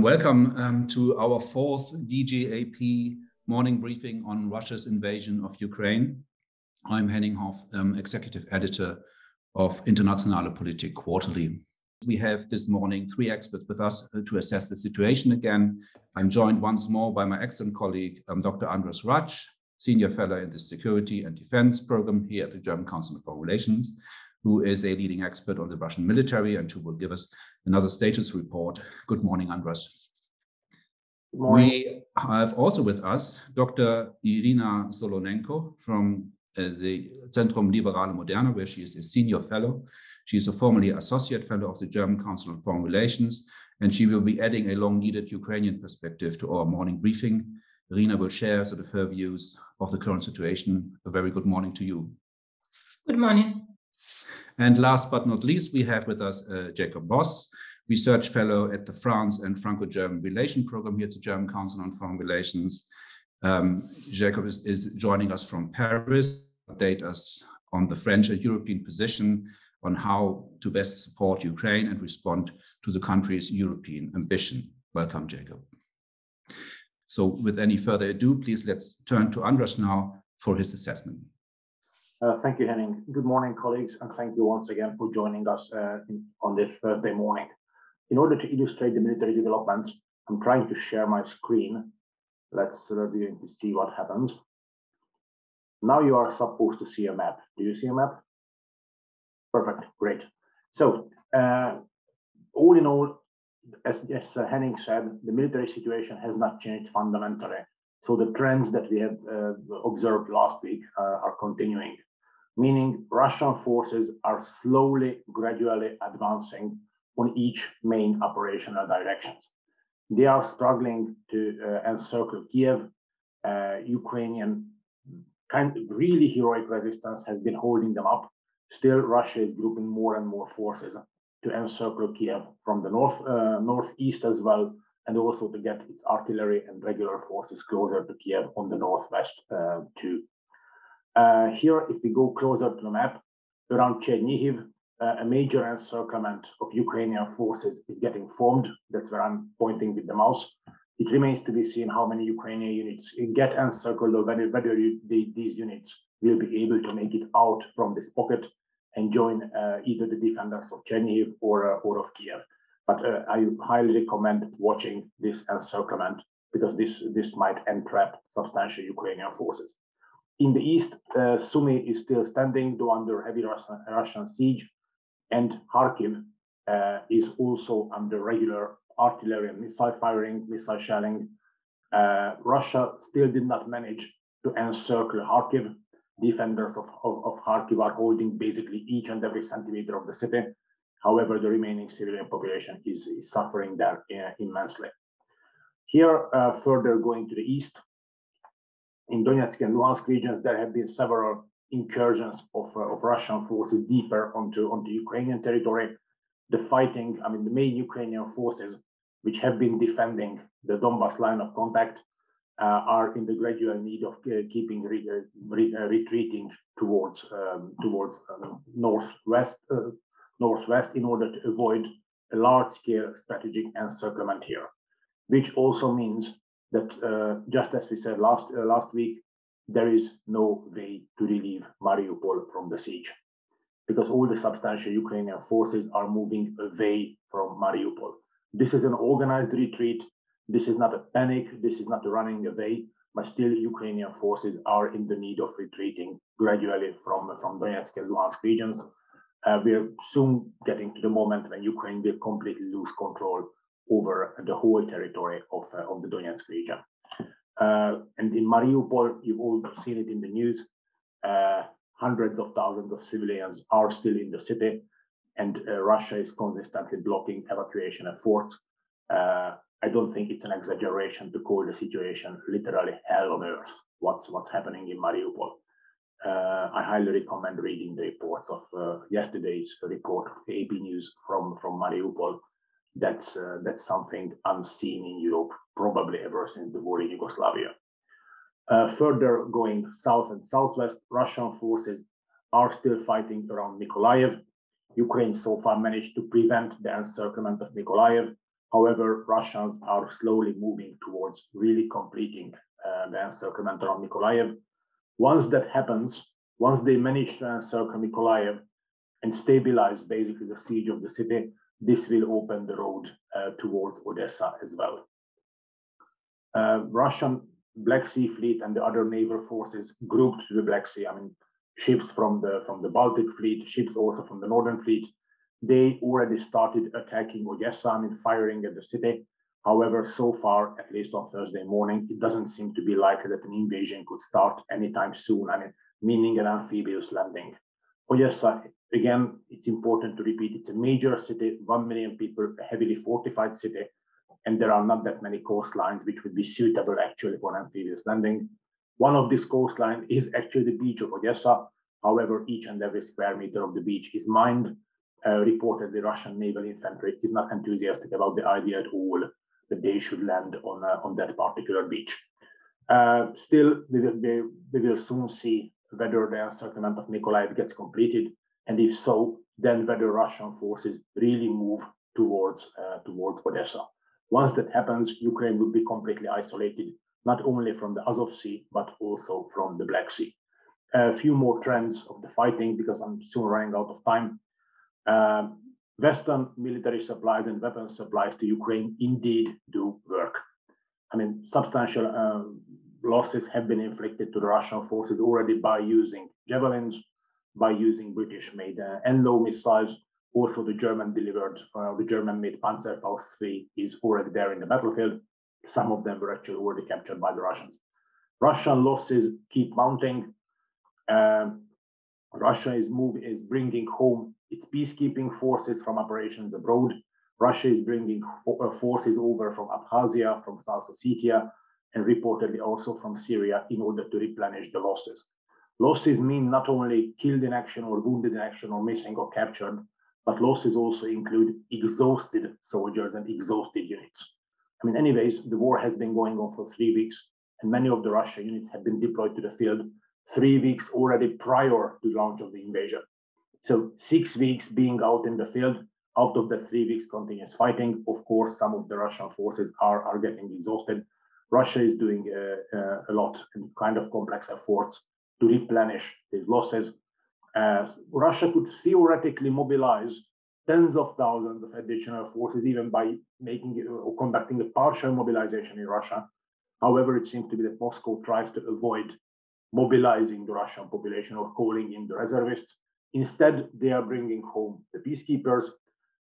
Welcome to our fourth DGAP morning briefing on Russia's invasion of Ukraine. I'm Henning Hoff, Executive Editor of Internationale Politik Quarterly. We have this morning three experts with us to assess the situation again. I'm joined once more by my excellent colleague, Dr. András Rácz, Senior Fellow in the Security and Defense Program here at the German Council on Foreign Relations, who is a leading expert on the Russian military and who will give us another status report. Good morning, András. Good morning. We have also with us Dr. Iryna Solonenko from the Zentrum Liberale Moderne, where she is a senior fellow. She is a formerly associate fellow of the German Council on Foreign Relations, and she will be adding a long-needed Ukrainian perspective to our morning briefing. Iryna will share her views of the current situation. A very good morning to you. Good morning. And last but not least, we have with us Jacob Voss, research fellow at the France and Franco-German Relation Program here at the German Council on Foreign Relations. Jacob is joining us from Paris to update us on the French and European position on how to best support Ukraine and respond to the country's European ambition. Welcome, Jacob. So with any further ado, please let's turn to András now for his assessment. Thank you, Henning. Good morning, colleagues, and thank you once again for joining us on this Thursday morning. In order to illustrate the military developments, I'm trying to share my screen. Let's see what happens. Now you are supposed to see a map. Do you see a map? Perfect, great. So, all in all, as Henning said, the military situation has not changed fundamentally. So the trends that we had observed last week are continuing, meaning Russian forces are slowly, gradually advancing on each main operational directions. They are struggling to encircle Kiev. Ukrainian kind of really heroic resistance has been holding them up. Still, Russia is grouping more and more forces to encircle Kiev from the northeast as well, and also to get its artillery and regular forces closer to Kiev on the northwest too. Here, if we go closer to the map, around Chernihiv, a major encirclement of Ukrainian forces is getting formed. That's where I'm pointing with the mouse. It remains to be seen how many Ukrainian units get encircled, or whether these units will be able to make it out from this pocket and join either the defenders of Chernihiv or of Kiev. But I highly recommend watching this encirclement because this might entrap substantial Ukrainian forces. In the east, Sumy is still standing, though under heavy Russian siege, and Kharkiv is also under regular artillery and missile firing, missile shelling. Russia still did not manage to encircle Kharkiv. Defenders of Kharkiv are holding basically each and every centimeter of the city. However, the remaining civilian population is suffering there immensely. Here, further going to the east, in Donetsk and Luhansk regions, there have been several incursions of Russian forces deeper onto Ukrainian territory. The fighting, the main Ukrainian forces, which have been defending the Donbas line of contact, are in the gradual need of keeping retreating towards northwest in order to avoid a large-scale strategic encirclement here, which also means that just as we said last week, there is no way to relieve Mariupol from the siege, because all the substantial Ukrainian forces are moving away from Mariupol. This is an organized retreat. This is not a panic. This is not a running away, but still Ukrainian forces are in the need of retreating gradually from Donetsk and Luhansk regions. We are soon getting to the moment when Ukraine will completely lose control over the whole territory of the Donetsk region. And in Mariupol, you've all seen it in the news, hundreds of thousands of civilians are still in the city, and Russia is consistently blocking evacuation efforts. I don't think it's an exaggeration to call the situation literally hell on earth, what's happening in Mariupol. I highly recommend reading the reports of yesterday's report of the AP News from Mariupol. That's something unseen in Europe, probably ever since the war in Yugoslavia. Further going south and southwest, Russian forces are still fighting around Mykolaiv. Ukraine so far managed to prevent the encirclement of Mykolaiv. However, Russians are slowly moving towards really completing the encirclement around Mykolaiv. Once that happens, once they manage to encircle Mykolaiv and stabilize basically the siege of the city, this will open the road towards Odessa as well. Russian Black Sea Fleet and the other naval forces grouped to the Black Sea, I mean, ships from the Baltic Fleet, ships also from the Northern Fleet, they already started attacking Odessa, I mean, firing at the city. However, so far, at least on Thursday morning, it doesn't seem to be likely that an invasion could start anytime soon, I mean, meaning an amphibious landing. Odessa, again, it's important to repeat, it's a major city, 1 million people, a heavily fortified city, and there are not that many coastlines which would be suitable actually for an amphibious landing. One of these coastlines is actually the beach of Odessa. However, each and every square meter of the beach is mined. Reportedly, Russian naval infantry is not enthusiastic about the idea at all that they should land on that particular beach. Still, we will soon see whether the encirclement of Mykolaiv gets completed, and if so, then whether Russian forces really move towards Odessa. Once that happens, Ukraine will be completely isolated, not only from the Azov Sea, but also from the Black Sea. A few more trends of the fighting, because I'm soon running out of time. Western military supplies and weapons supplies to Ukraine indeed do work. I mean, substantial losses have been inflicted to the Russian forces already by using javelins, by using British-made NLAW missiles. Also, the German-delivered, the German-made Panzerfaust 3 is already there in the battlefield. Some of them were actually already captured by the Russians. Russian losses keep mounting. Russia is bringing home its peacekeeping forces from operations abroad. Russia is bringing forces over from Abkhazia, from South Ossetia, and reportedly also from Syria in order to replenish the losses. Losses mean not only killed in action or wounded in action or missing or captured, but losses also include exhausted soldiers and exhausted units. I mean, anyways, the war has been going on for 3 weeks, and many of the Russian units have been deployed to the field 3 weeks already prior to the launch of the invasion. So 6 weeks being out in the field, out of the 3 weeks continuous fighting, of course, some of the Russian forces are getting exhausted. Russia is doing a lot and kind of complex efforts to replenish these losses. Russia could theoretically mobilize tens of thousands of additional forces, even by making it or conducting a partial mobilization in Russia. However, it seems to be that Moscow tries to avoid mobilizing the Russian population or calling in the reservists. Instead, they are bringing home the peacekeepers,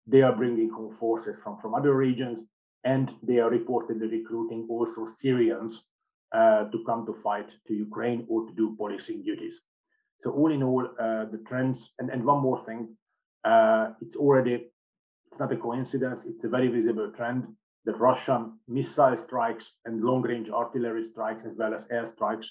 they are bringing home forces from other regions, and they are reportedly recruiting also Syrians to come to fight to Ukraine or to do policing duties. So all in all, the trends, and one more thing, it's not a coincidence, it's a very visible trend that Russian missile strikes and long-range artillery strikes, as well as air strikes,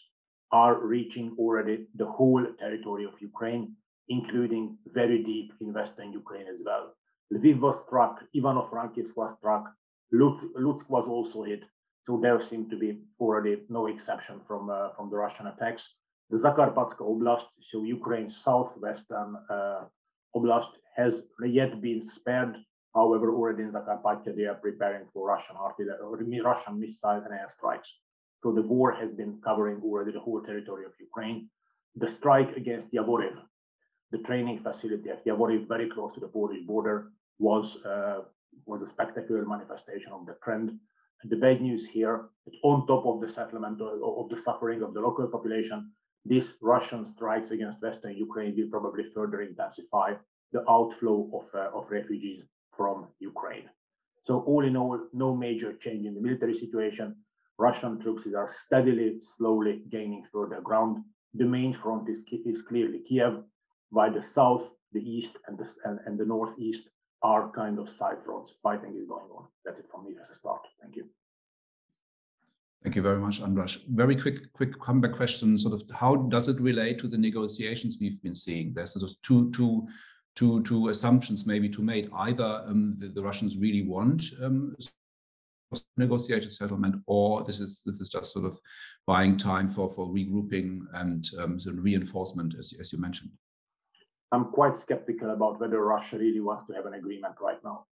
are reaching already the whole territory of Ukraine, including very deep in Western Ukraine as well. Lviv was struck, Ivano-Frankivsk was struck, Lutsk was also hit. So there seemed to be already no exception from the Russian attacks. The Zakarpatska Oblast, so Ukraine's southwestern oblast, has yet been spared. However, already in Zakarpattia, they are preparing for Russian artillery or Russian missile and air strikes. So the war has been covering already the whole territory of Ukraine. The strike against Yavoriv, the training facility at Yavoriv, very close to the Polish border, was a spectacular manifestation of the trend. And the bad news here, that on top of the settlement of the suffering of the local population, these Russian strikes against Western Ukraine will probably further intensify the outflow of refugees from Ukraine. So all in all, no major change in the military situation. Russian troops are steadily, slowly gaining further ground. The main front is clearly Kiev, while the south, the east, and the northeast are kind of side fronts. Fighting is going on. That's it from me as a start. Thank you. Thank you very much, András. Very quick comeback question. Sort of, how does it relate to the negotiations we've been seeing? There's sort of two assumptions maybe to make. Either the Russians really want negotiated settlement, or this is just sort of buying time for regrouping and sort of reinforcement, as you mentioned. I'm quite skeptical about whether Russia really wants to have an agreement right now.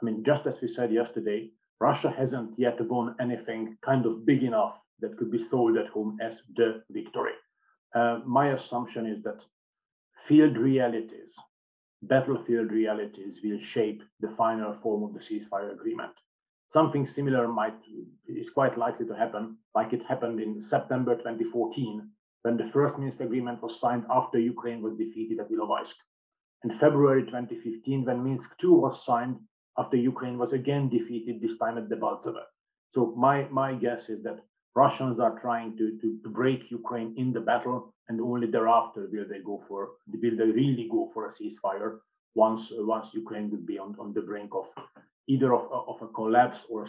I mean, just as we said yesterday, Russia hasn't yet won anything kind of big enough that could be sold at home as the victory. My assumption is that field realities, battlefield realities will shape the final form of the ceasefire agreement. Something similar is quite likely to happen, like it happened in September 2014, when the first Minsk agreement was signed after Ukraine was defeated at Ilovaisk. In February 2015, when Minsk II was signed after Ukraine was again defeated, this time at Debaltseve. So my guess is that Russians are trying to break Ukraine in the battle, and only thereafter will they really go for a ceasefire once Ukraine would be on the brink of either of a collapse or a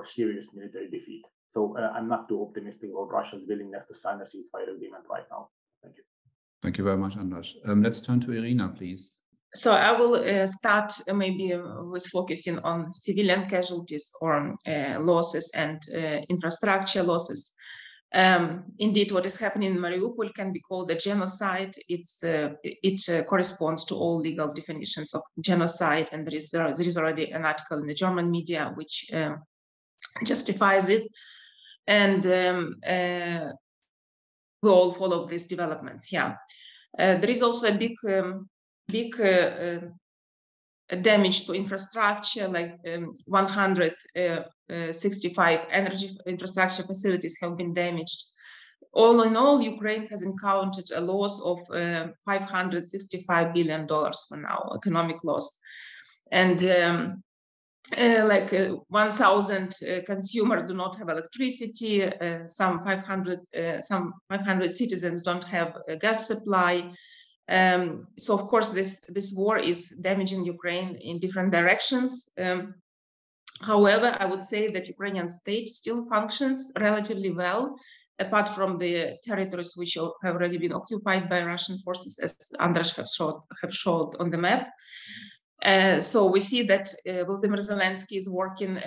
serious military defeat. So I'm not too optimistic about Russia's willingness to sign a ceasefire agreement right now. Thank you. Thank you very much, András. Let's turn to Iryna, please. So I will start maybe with focusing on civilian casualties or losses and infrastructure losses. Indeed, what is happening in Mariupol can be called a genocide. It corresponds to all legal definitions of genocide, and there is already an article in the German media which justifies it. And we all follow these developments. Yeah, there is also a big damage to infrastructure, like 165 energy infrastructure facilities have been damaged. All in all, Ukraine has encountered a loss of $565 billion for now, economic loss. And 1,000 consumers do not have electricity. Some 500 citizens don't have a gas supply. So of course, this war is damaging Ukraine in different directions. However, I would say that Ukrainian state still functions relatively well, apart from the territories which have already been occupied by Russian forces, as András have showed on the map. So we see that Volodymyr Zelensky is working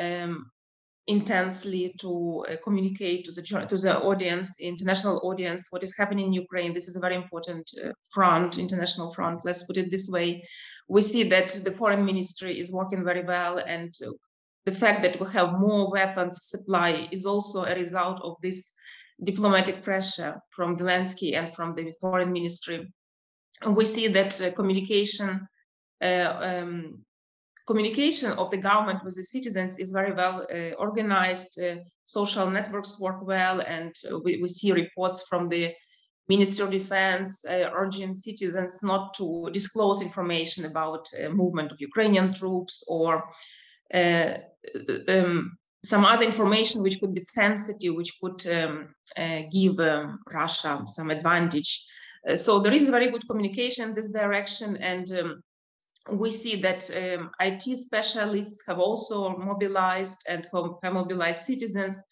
intensely to communicate to the audience, international audience, what is happening in Ukraine. This is a very important front, international front, let's put it this way. We see that the foreign ministry is working very well, and the fact that we have more weapons supply is also a result of this diplomatic pressure from Zelensky and from the foreign ministry. And we see that communication of the government with the citizens is very well organized. Social networks work well, and we see reports from the Ministry of Defense urging citizens not to disclose information about movement of Ukrainian troops or some other information which could be sensitive, which could give Russia some advantage. So there is very good communication in this direction, and we see that IT specialists have also mobilized and have mobilized citizens.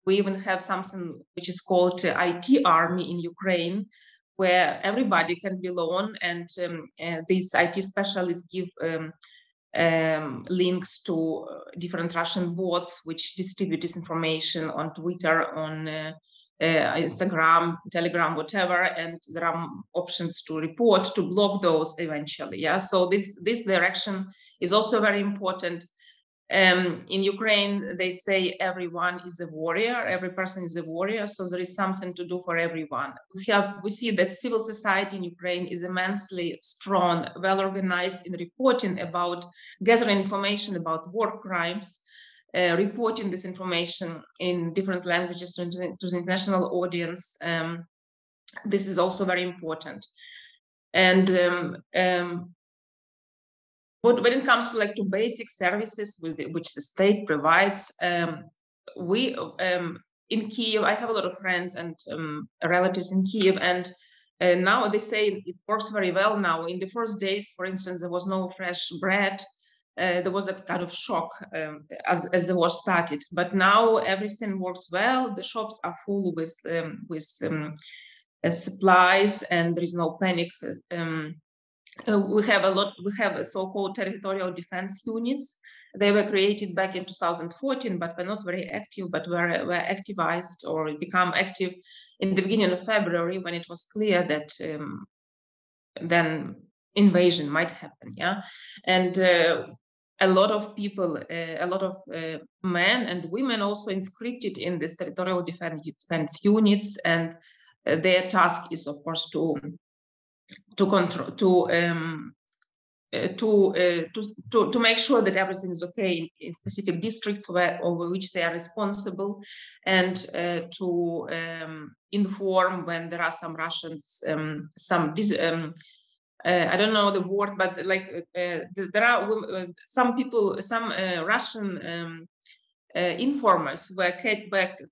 We even have something which is called IT army in Ukraine, where everybody can belong, and these IT specialists give links to different Russian bots which distribute this information on Twitter, on Instagram, Telegram, whatever, and there are options to report, to block those eventually. Yeah, so this direction is also very important. In Ukraine, they say everyone is a warrior, every person is a warrior, so there is something to do for everyone. We see that civil society in Ukraine is immensely strong, well organized in reporting about, gathering information about war crimes, reporting this information in different languages to the international audience. This is also very important. And when it comes to basic services which the state provides, we in Kiev, I have a lot of friends and relatives in Kiev, and now they say it works very well now. In the first days, for instance, there was no fresh bread. There was a kind of shock as the war started, but now everything works well. The shops are full with supplies, and there is no panic. We have a so-called territorial defense units. They were created back in 2014, but were not very active, but were activized or become active in the beginning of February, when it was clear that then invasion might happen. Yeah, and a lot of people, a lot of men and women also inscripted in this territorial defense units, and their task is, of course, to make sure that everything is okay in specific districts over which they are responsible, and to inform when there are some Russians, I don't know the word, but like there are some people, some Russian informers were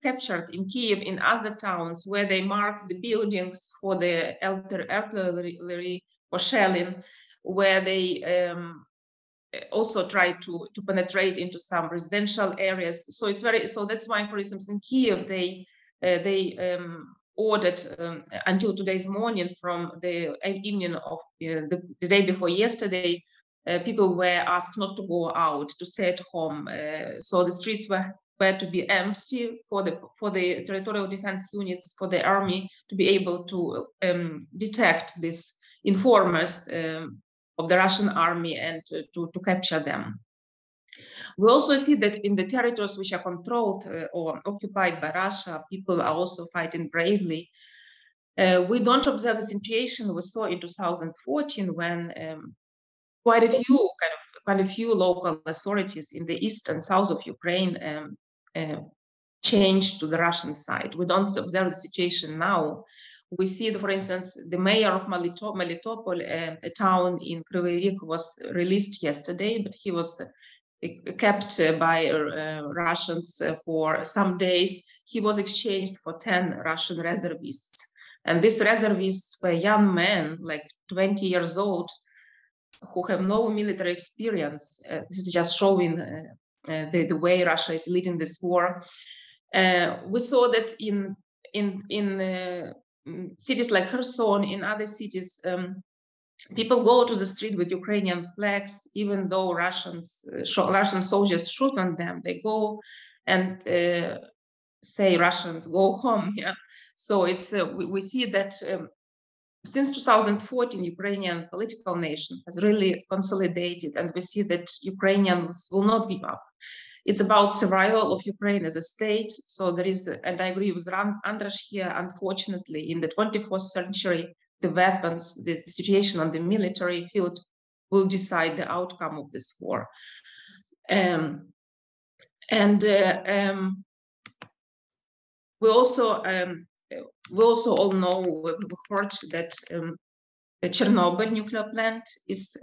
captured in Kiev, in other towns, where they mark the buildings for the artillery for shelling, where they also try to penetrate into some residential areas. So it's so that's why, for instance, in Kiev, they ordered until today's morning, from the evening of the day before yesterday, people were asked not to go out, to stay at home. So the streets were to be empty for the territorial defense units, for the army to be able to detect these informers of the Russian army and to capture them. We also see that in the territories which are controlled or occupied by Russia, people are also fighting bravely. We don't observe the situation we saw in 2014, when quite a few local authorities in the east and south of Ukraine changed to the Russian side. We don't observe the situation now. We see, for instance, the mayor of Melitopol, a town in Kryvyi Rih, was released yesterday, but he was kept by Russians for some days. He was exchanged for 10 Russian reservists. And these reservists were young men, like 20 years old, who have no military experience. This is just showing the way Russia is leading this war. We saw that in cities like Kherson, in other cities, people go to the street with Ukrainian flags, even though Russian soldiers shoot on them. They go and say, Russians, go home. Yeah. So it's we see that since 2014, Ukrainian political nation has really consolidated, and we see that Ukrainians will not give up. It's about survival of Ukraine as a state. So there is, and I agree with András here, unfortunately, in the 24th century, the weapons, the situation on the military field will decide the outcome of this war. We also all know, we heard that the Chernobyl nuclear plant is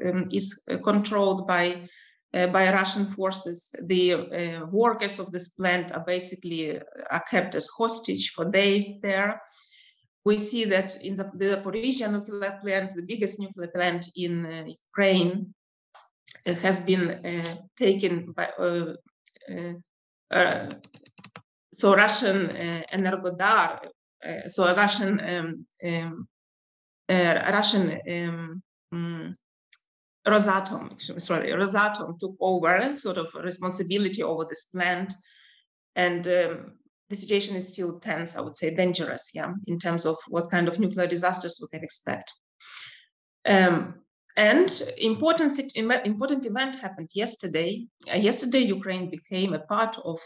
controlled by Russian forces. The workers of this plant are basically kept as hostage for days there. We see that in the Zaporizhzhia nuclear plant, the biggest nuclear plant in Ukraine, has been taken by so Russian Energodar, so Russian Rosatom took over sort of responsibility over this plant, and the situation is still tense, I would say, dangerous, yeah, in terms of what kind of nuclear disasters we can expect. And important event happened yesterday. Yesterday, Ukraine became a part of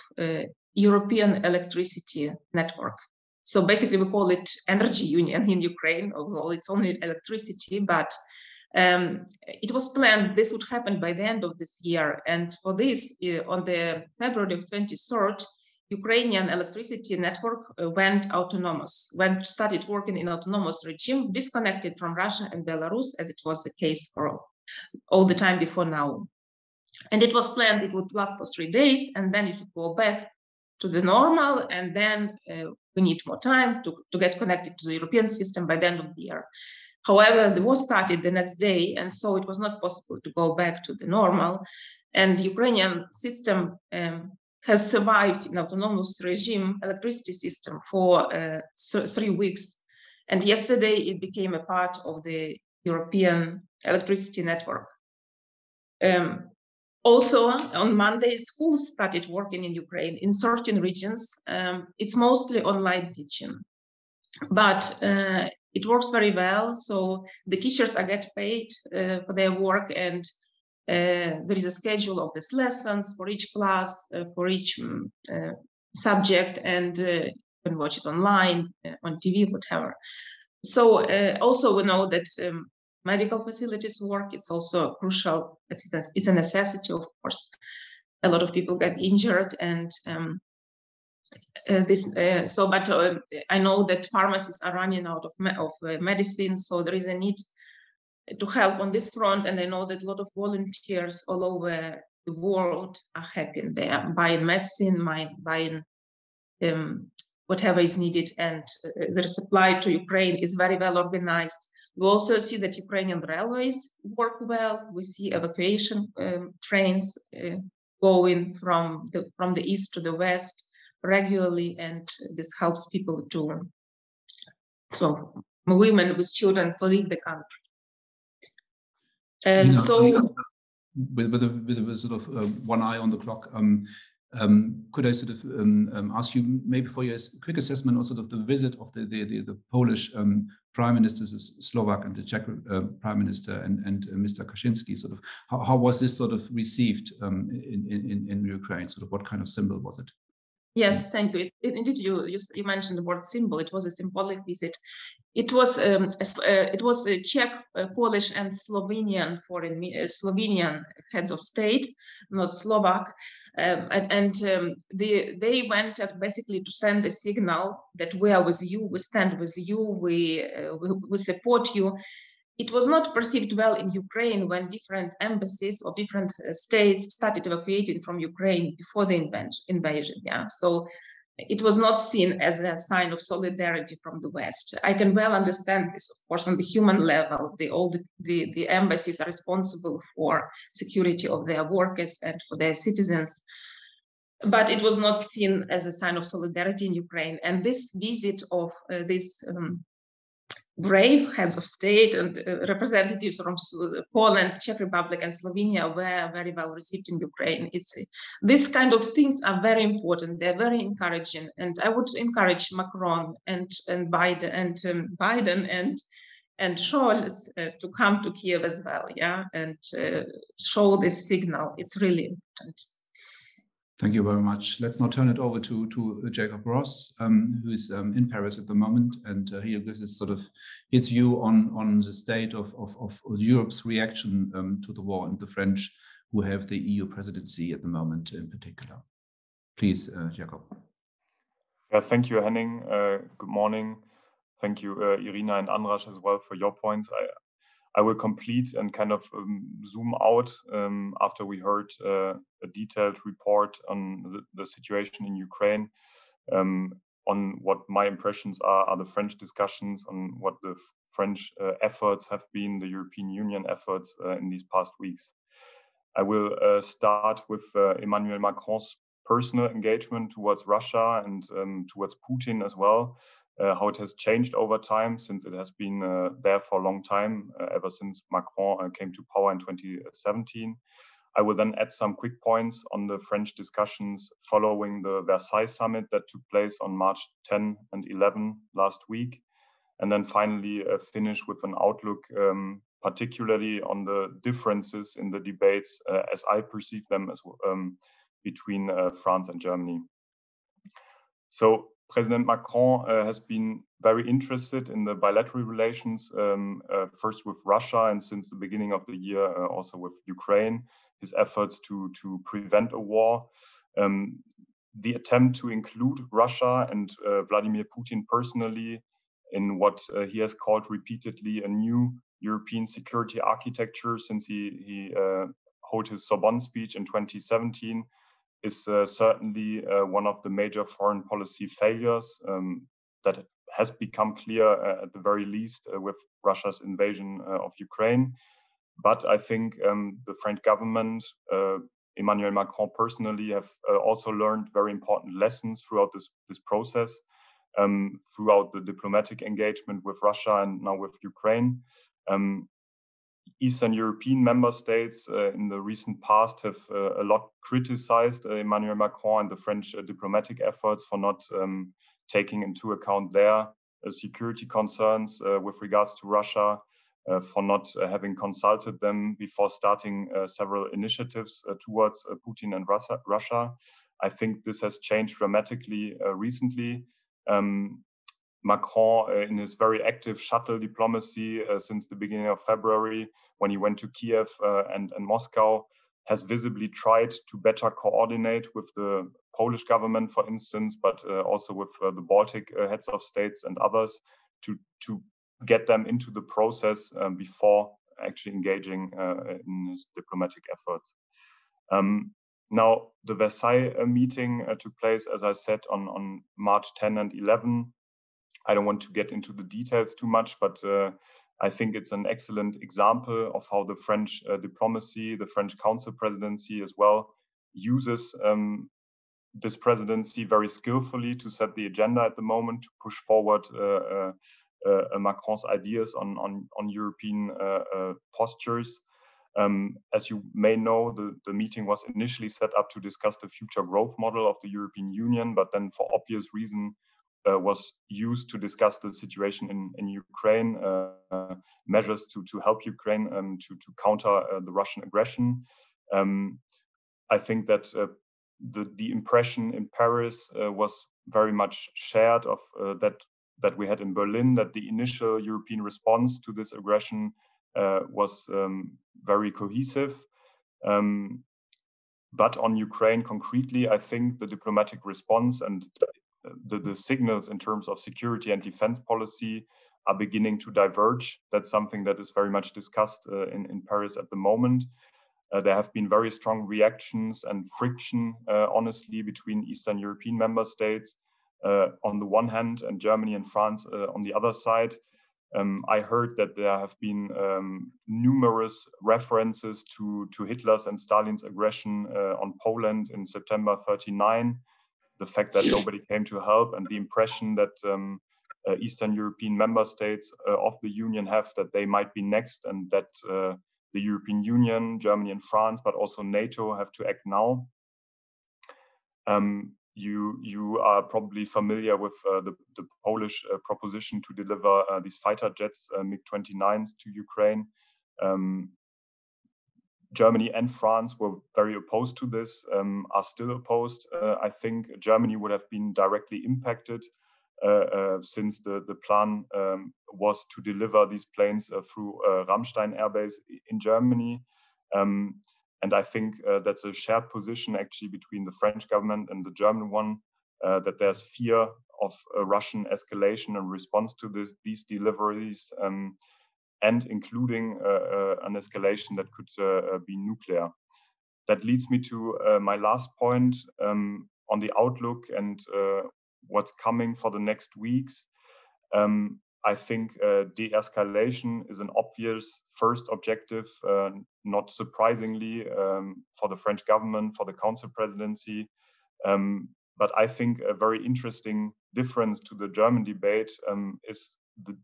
European electricity network. So basically, we call it energy union in Ukraine, although it's only electricity, but it was planned this would happen by the end of this year. And for this, on the February of 23rd, Ukrainian electricity network went autonomous, started working in autonomous regime, disconnected from Russia and Belarus, as it was the case for all the time before now. And it was planned it would last for 3 days, and then it would go back to the normal, and then we need more time to get connected to the European system by the end of the year. However, the war started the next day, and so it was not possible to go back to the normal. And the Ukrainian system has survived in autonomous regime electricity system for 3 weeks. And yesterday it became a part of the European electricity network. Also on Monday, schools started working in Ukraine in certain regions. It's mostly online teaching, but it works very well. So the teachers are get paid for their work, and There is a schedule of these lessons for each class, for each subject, and you can watch it online, on TV, whatever. So also we know that medical facilities work. It's also crucial. It's a necessity, of course. A lot of people get injured, and but I know that pharmacies are running out of medicine, so there is a need to help on this front. And I know that a lot of volunteers all over the world are helping there, buying medicine, buying whatever is needed, and the supply to Ukraine is very well organized. We also see that Ukrainian railways work well. We see evacuation trains going from the east to the west regularly, and this helps people so women with children to leave the country. And with sort of one eye on the clock, could I sort of ask you maybe for your quick assessment of sort of the visit of the Polish Prime Minister, Slovak, and the Czech Prime Minister, and Mr. Kaczynski? Sort of how was this sort of received in Ukraine? Sort of what kind of symbol was it? Yes, thank you. Indeed, you mentioned the word symbol. It was a symbolic visit. It was a Czech, Polish, and Slovenian heads of state, not Slovak, they went basically to send a signal that we are with you, we stand with you, we support you. It was not perceived well in Ukraine when different embassies of different states started evacuating from Ukraine before the invasion. Yeah, so it was not seen as a sign of solidarity from the West. I can well understand this, of course, on the human level. The embassies are responsible for security of their workers and for their citizens. But it was not seen as a sign of solidarity in Ukraine. And this visit of these brave heads of state and representatives from Poland, Czech Republic, and Slovenia were very well received in Ukraine. These kind of things are very important. They're very encouraging, and I would encourage Macron and Biden and Scholz to come to Kiev as well, yeah, and show this signal. It's really important. Thank you very much. Let's now turn it over to Jacob Ross, who is in Paris at the moment, and he gives us sort of his view on the state of Europe's reaction to the war, and the French, who have the EU presidency at the moment in particular. Please, Jacob. Yeah, thank you, Henning. Good morning. Thank you, Iryna and András as well for your points. I will complete and kind of zoom out after we heard a detailed report on the situation in Ukraine, on what my impressions are the French discussions, on what the French efforts have been, the European Union efforts in these past weeks. I will start with Emmanuel Macron's personal engagement towards Russia and towards Putin as well. How it has changed over time, since it has been there for a long time, ever since Macron came to power in 2017. I will then add some quick points on the French discussions following the Versailles summit that took place on March 10 and 11 last week. And then finally finish with an outlook, particularly on the differences in the debates as I perceive them as between France and Germany. So President Macron has been very interested in the bilateral relations, first with Russia, and since the beginning of the year also with Ukraine, his efforts to prevent a war. The attempt to include Russia and Vladimir Putin personally in what he has called repeatedly a new European security architecture since he held his Sorbonne speech in 2017. Is certainly one of the major foreign policy failures that has become clear at the very least with Russia's invasion of Ukraine. But I think the French government, Emmanuel Macron personally, have also learned very important lessons throughout this process, throughout the diplomatic engagement with Russia and now with Ukraine. Eastern European member states in the recent past have a lot criticized Emmanuel Macron and the French diplomatic efforts for not taking into account their security concerns with regards to Russia. for not having consulted them before starting several initiatives towards Putin and Russia. I think this has changed dramatically recently. Macron, in his very active shuttle diplomacy since the beginning of February, when he went to Kiev and Moscow, has visibly tried to better coordinate with the Polish government, for instance, but also with the Baltic heads of states and others to get them into the process before actually engaging in his diplomatic efforts. Now, the Versailles meeting took place, as I said, on March 10 and 11. I don't want to get into the details too much, but I think it's an excellent example of how the French diplomacy, the French Council presidency as well, uses this presidency very skillfully to set the agenda at the moment, to push forward Macron's ideas on European postures. As you may know, the meeting was initially set up to discuss the future growth model of the European Union, but then for obvious reason was used to discuss the situation in Ukraine, measures to help Ukraine to counter the Russian aggression. I think that the impression in Paris was very much shared of that we had in Berlin, that the initial European response to this aggression was very cohesive. But on Ukraine concretely, I think the diplomatic response and the signals in terms of security and defense policy are beginning to diverge. That's something that is very much discussed in Paris at the moment. There have been very strong reactions and friction, honestly, between Eastern European member states on the one hand and Germany and France on the other side. I heard that there have been numerous references to Hitler's and Stalin's aggression on Poland in September 1939. The fact that nobody came to help, and the impression that Eastern European member states of the Union have that they might be next, and that the European Union, Germany and France, but also NATO have to act now. You are probably familiar with the Polish proposition to deliver these fighter jets, MiG-29s, to Ukraine. Germany and France were very opposed to this, are still opposed. I think Germany would have been directly impacted since the plan was to deliver these planes through Ramstein Air Base in Germany. And I think that's a shared position actually between the French government and the German one, that there's fear of a Russian escalation and response to these deliveries, and including an escalation that could be nuclear. That leads me to my last point on the outlook and what's coming for the next weeks. I think de-escalation is an obvious first objective, not surprisingly, for the French government, for the Council presidency. But I think a very interesting difference to the German debate is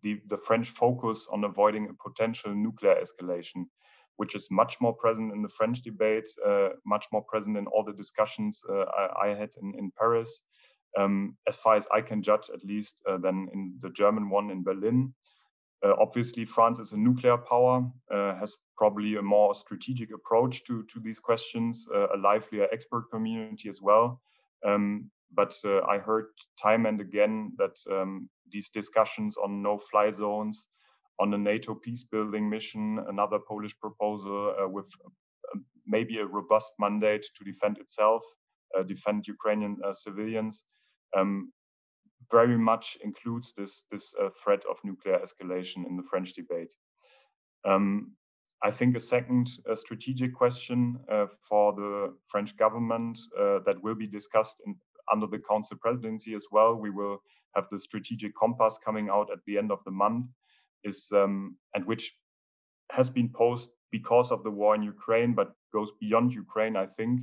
the French focus on avoiding a potential nuclear escalation, which is much more present in the French debate, much more present in all the discussions I had in Paris, as far as I can judge, at least, than in the German one in Berlin. Obviously, France is a nuclear power, has probably a more strategic approach to these questions, a livelier expert community as well. But I heard time and again that these discussions on no-fly zones, on a NATO peace-building mission, another Polish proposal with maybe a robust mandate to defend itself, defend Ukrainian civilians, very much includes this threat of nuclear escalation in the French debate. I think a second strategic question for the French government that will be discussed under the Council presidency as well, we will have the strategic compass coming out at the end of the month, is and which has been posed because of the war in Ukraine, but goes beyond Ukraine, I think,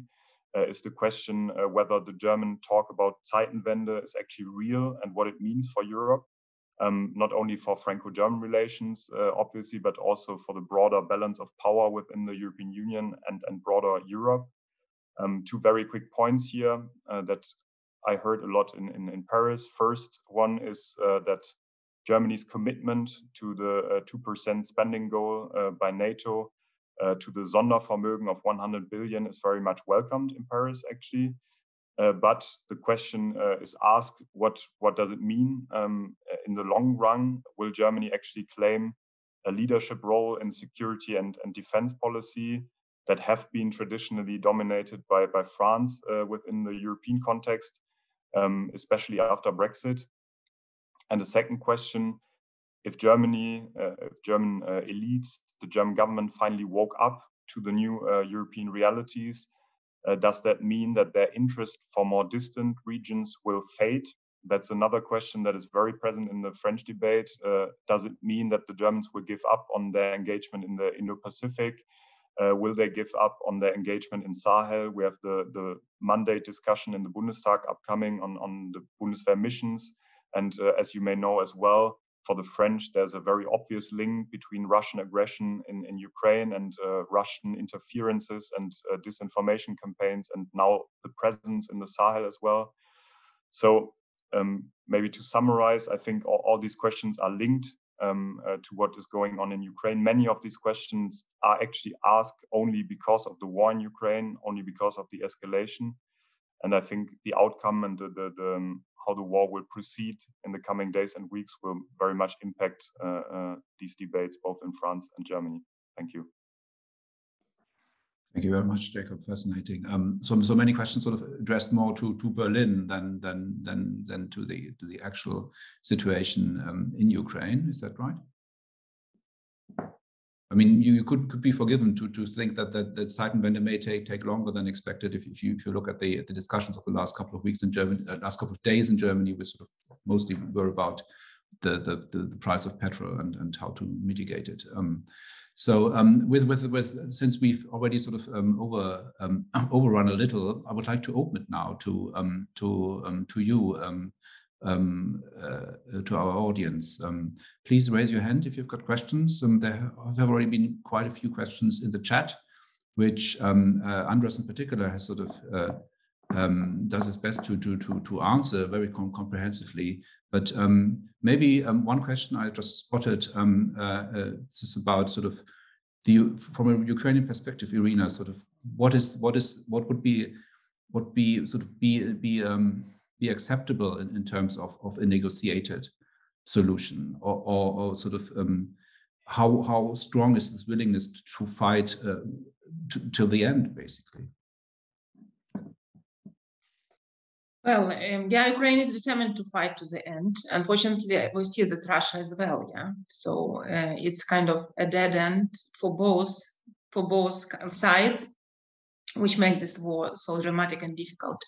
is the question whether the German talk about Zeitenwende is actually real and what it means for Europe, not only for Franco-German relations, obviously, but also for the broader balance of power within the European Union and broader Europe. Two very quick points here that I heard a lot in Paris. First one is that Germany's commitment to the 2% spending goal by NATO, to the Sondervermögen of 100 billion is very much welcomed in Paris, actually. But the question is asked, what does it mean in the long run? Will Germany actually claim a leadership role in security and defense policy that have been traditionally dominated by France within the European context, especially after Brexit? And the second question, if German elites, the German government finally woke up to the new European realities, does that mean that their interest for more distant regions will fade? That's another question that is very present in the French debate. Does it mean that the Germans will give up on their engagement in the Indo-Pacific? Will they give up on their engagement in Sahel? We have the Monday discussion in the Bundestag upcoming on the Bundeswehr missions. And as you may know as well, for the French, there's a very obvious link between Russian aggression in Ukraine and Russian interferences and disinformation campaigns, and now the presence in the Sahel as well. So maybe to summarize, I think all these questions are linked to what is going on in Ukraine. Many of these questions are actually asked only because of the war in Ukraine, only because of the escalation. And I think the outcome and how the war will proceed in the coming days and weeks will very much impact these debates, both in France and Germany. Thank you. Thank you very much, Jacob. Fascinating. So many questions sort of addressed more to Berlin than to the actual situation in Ukraine. Is that right? I mean, you could be forgiven to think that Zeitenwende may take longer than expected if you look at the discussions of the last couple of weeks in Germany, last couple of days in Germany, which sort of mostly were about the price of petrol and how to mitigate it. Since we've already sort of overrun a little, I would like to open it now to you. To our audience. Please raise your hand if you've got questions. There have already been quite a few questions in the chat, which András in particular has sort of does his best to answer very comprehensively. But maybe one question I just spotted, this is about sort of from a Ukrainian perspective, Iryna, sort of what would be acceptable in terms of a negotiated solution, or sort of how strong is this willingness to fight till the end, basically? Well, Ukraine is determined to fight to the end. Unfortunately, we see that Russia as well. Yeah, so it's kind of a dead end for both sides, which makes this war so dramatic and difficult.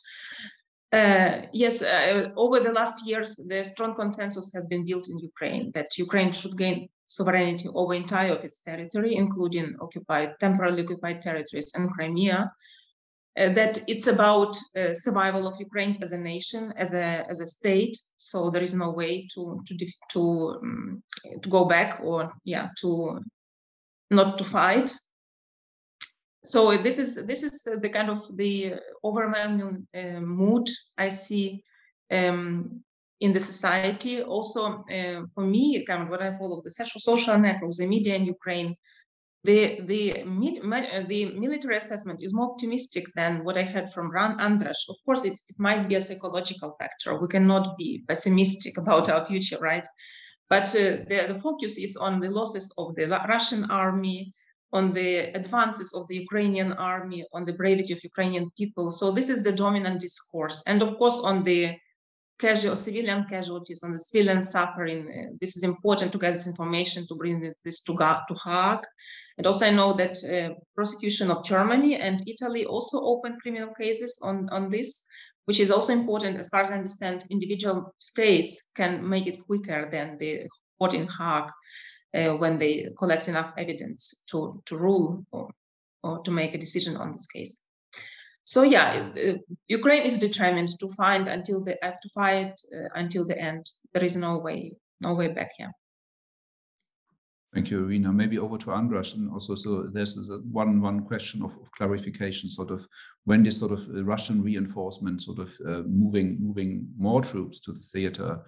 Yes, over the last years, the strong consensus has been built in Ukraine that Ukraine should gain sovereignty over entire of its territory, including temporarily occupied territories and Crimea. That it's about survival of Ukraine as a nation, as a state. So there is no way to go back, or to not to fight. So this is the kind of the overwhelming mood I see in the society. Also, for me, kind of what I follow the social networks, the media in Ukraine, the military assessment is more optimistic than what I heard from András. Of course, it might be a psychological factor. We cannot be pessimistic about our future, right? But the focus is on the losses of the Russian army, on the advances of the Ukrainian army, on the bravery of Ukrainian people. So this is the dominant discourse. And of course, on the civilian casualties, on the civilian suffering, this is important to get this information, to bring this to Hague. And also I know that prosecution of Germany and Italy also opened criminal cases on this, which is also important. As far as I understand, individual states can make it quicker than the court in Hague when they collect enough evidence to rule or to make a decision on this case. So yeah, Ukraine is determined to fight until the end. There is no way back here. Thank you, Iryna. Maybe over to András, and also so there's one question of clarification, sort of when this sort of Russian reinforcement, sort of moving more troops to the theater.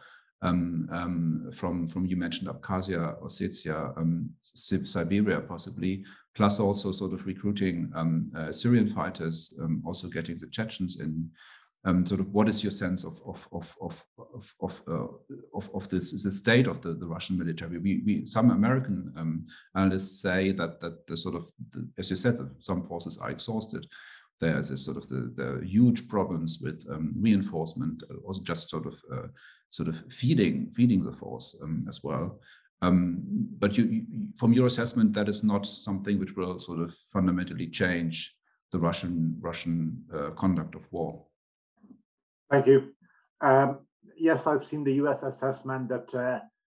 from you mentioned Abkhazia, Ossetia, Siberia possibly, plus also sort of recruiting Syrian fighters, also getting the Chechens in. Sort of, what is your sense of this the state of the Russian military? Some American analysts say that the sort of as you said, some forces are exhausted. There's a sort of the huge problems with reinforcement, also just sort of feeding the force as well. But from your assessment, that is not something which will sort of fundamentally change the Russian conduct of war. Thank you. Yes, I've seen the US assessment that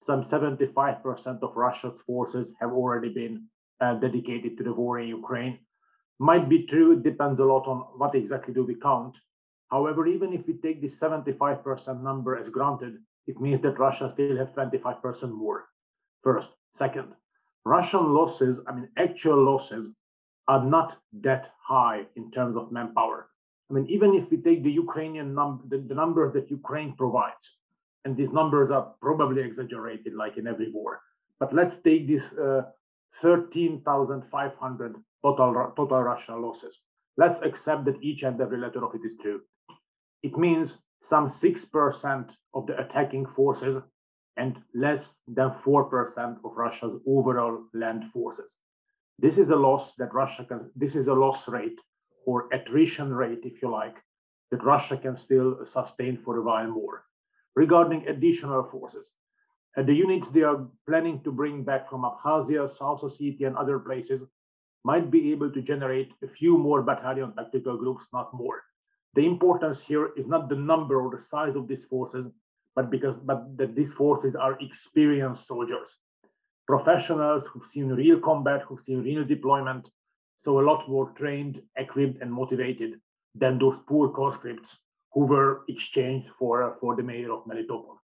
some 75% of Russia's forces have already been dedicated to the war in Ukraine. Might be true, it depends a lot on what exactly do we count. However, even if we take this 75% number as granted, it means that Russia still has 25% more. First. Second, Russian losses, I mean, actual losses are not that high in terms of manpower. I mean, even if we take the Ukrainian number, the numbers that Ukraine provides, and these numbers are probably exaggerated like in every war, but let's take this 13,500 total Russian losses. Let's accept that each and every letter of it is true. It means some 6% of the attacking forces and less than 4% of Russia's overall land forces. This is a loss that this is a loss rate or attrition rate, if you like, that Russia can still sustain for a while more. Regarding additional forces, the units they are planning to bring back from Abkhazia, South Ossetia, and other places might be able to generate a few more battalion tactical groups, not more. The importance here is not the number or the size of these forces, but that these forces are experienced soldiers, professionals who've seen real combat, who've seen real deployment, so a lot more trained, equipped, and motivated than those poor conscripts who were exchanged for the mayor of Melitopol.